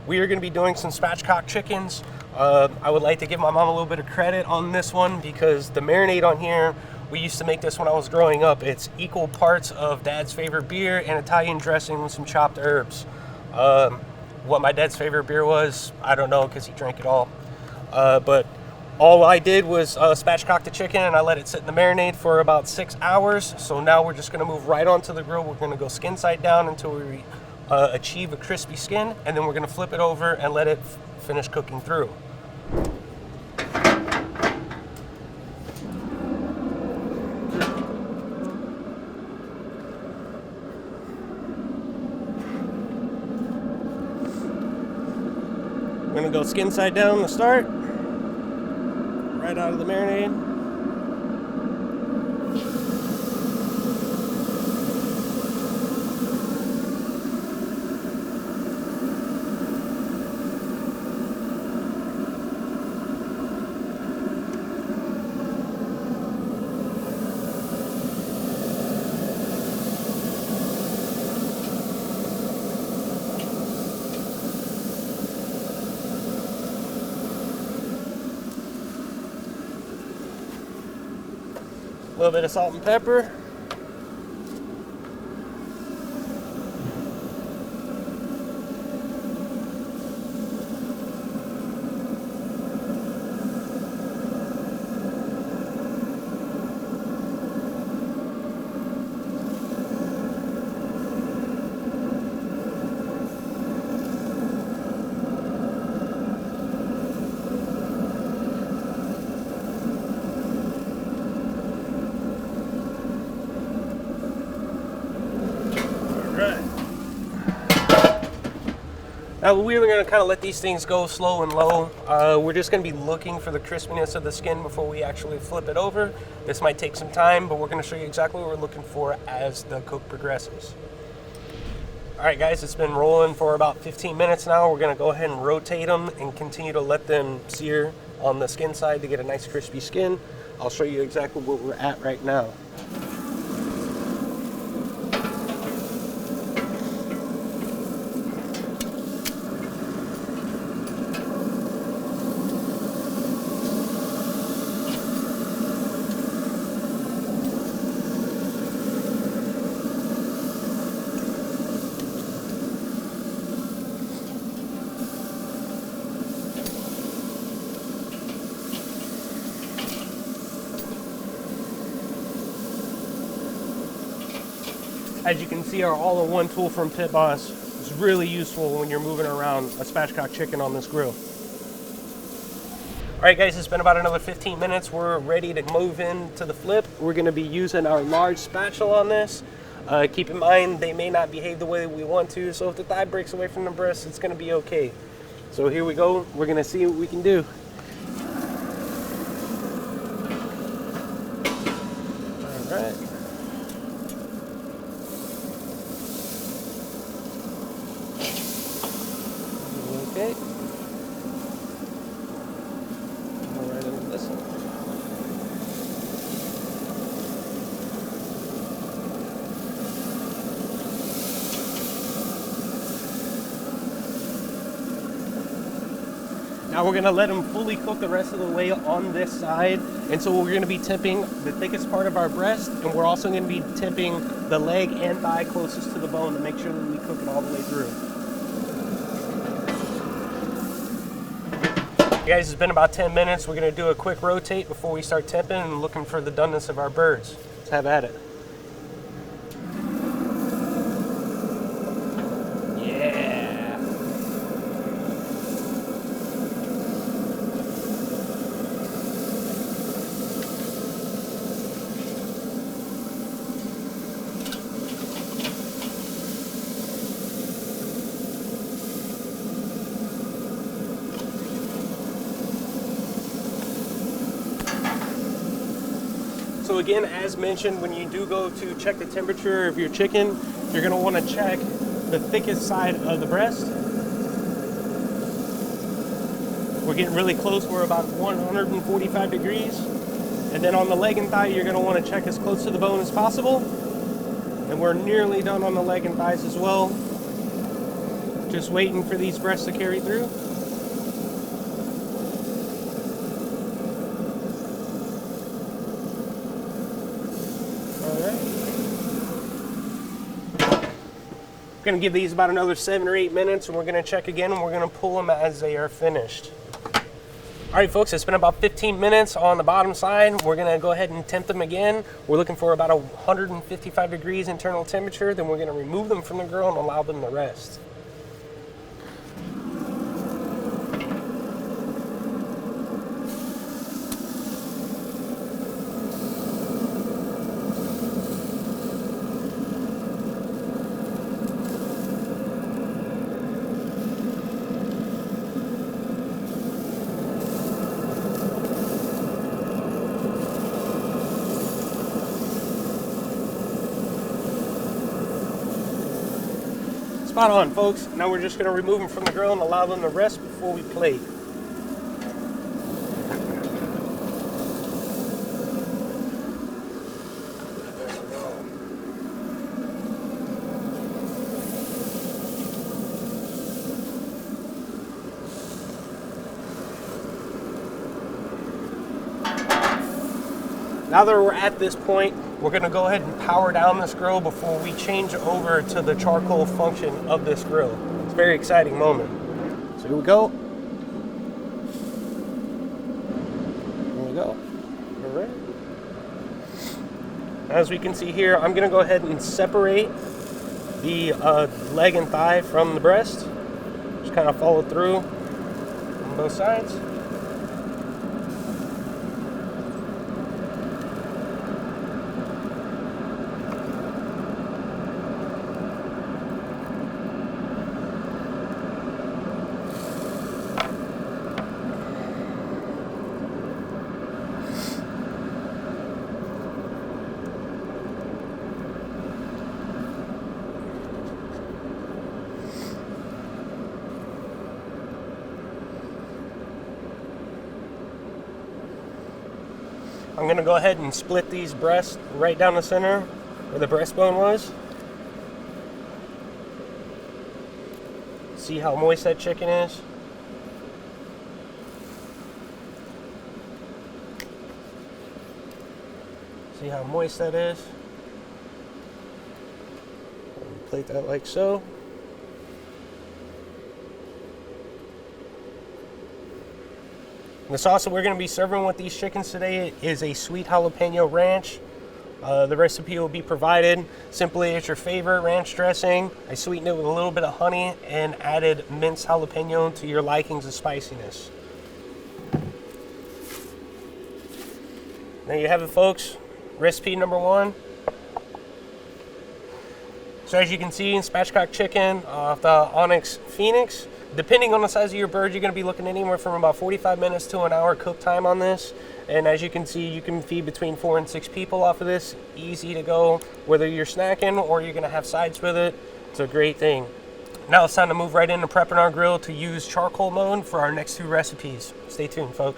We are going to be doing some spatchcock chickens. I would like to give my mom a little bit of credit on this one because the marinade on here, we used to make this when I was growing up. It's equal parts of Dad's favorite beer and Italian dressing with some chopped herbs. What my dad's favorite beer was, I don't know because he drank it all. But all I did was spatchcock the chicken and I let it sit in the marinade for about 6 hours. So now we're just going to move right onto the grill. We're going to go skin side down until we achieve a crispy skin, and then we're going to flip it over and let it finish cooking through. We're going to go skin side down to start, right out of the marinade. A little bit of salt and pepper. Now we're going to kind of let these things go slow and low. We're just going to be looking for the crispiness of the skin before we actually flip it over. This might take some time, but we're going to show you exactly what we're looking for as the cook progresses. Alright guys, it's been rolling for about 15 minutes now. We're going to go ahead and rotate them and continue to let them sear on the skin side to get a nice crispy skin. I'll show you exactly what we're at right now. As you can see, our all-in-one tool from Pit Boss is really useful when you're moving around a spatchcock chicken on this grill. Alright guys, it's been about another 15 minutes. We're ready to move into the flip. We're going to be using our large spatula on this. Keep in mind, they may not behave the way we want to, so if the thigh breaks away from the breast, it's going to be okay. So here we go. We're going to see what we can do. Alright. Okay. Go right into this one. Now we're going to let them fully cook the rest of the way on this side. And so we're going to be tipping the thickest part of our breast, and we're also going to be tipping the leg and thigh closest to the bone to make sure that we cook it all the way through. Guys, it's been about 10 minutes. We're going to do a quick rotate before we start tipping and looking for the doneness of our birds. Let's have at it. Yeah. So again, as mentioned, when you do go to check the temperature of your chicken, you're going to want to check the thickest side of the breast. We're getting really close. We're about 145 degrees. And then on the leg and thigh, you're going to want to check as close to the bone as possible. And we're nearly done on the leg and thighs as well. Just waiting for these breasts to carry through. Going to give these about another 7 or 8 minutes, and we're going to check again, and we're going to pull them as they are finished. All right, folks, it's been about 15 minutes on the bottom side. We're going to go ahead and temp them again. We're looking for about 155 degrees internal temperature. Then we're going to remove them from the grill and allow them to rest. Spot on, folks. Now we're just going to remove them from the grill and allow them to rest before we plate. Now that we're at this point, we're going to go ahead and power down this grill before we change over to the charcoal function of this grill. It's a very exciting moment. So here we go. There we go. All right. As we can see here, I'm going to go ahead and separate the leg and thigh from the breast. Just kind of follow through on both sides. I'm going to go ahead and split these breasts right down the center where the breastbone was. See how moist that chicken is? See how moist that is? Plate that like so. The sauce that we're going to be serving with these chickens today is a sweet jalapeno ranch. The recipe will be provided. Simply, it's your favorite ranch dressing. I sweetened it with a little bit of honey and added minced jalapeno to your likings of spiciness. There you have it, folks. Recipe number 1. So as you can see, Spatchcock Chicken off the Onyx Phoenix. Depending on the size of your bird, you're going to be looking anywhere from about 45 minutes to an hour cook time on this. And as you can see, you can feed between 4 and 6 people off of this. Easy to go, whether you're snacking or you're going to have sides with it. It's a great thing. Now it's time to move right into prepping our grill to use charcoal mode for our next 2 recipes. Stay tuned, folks.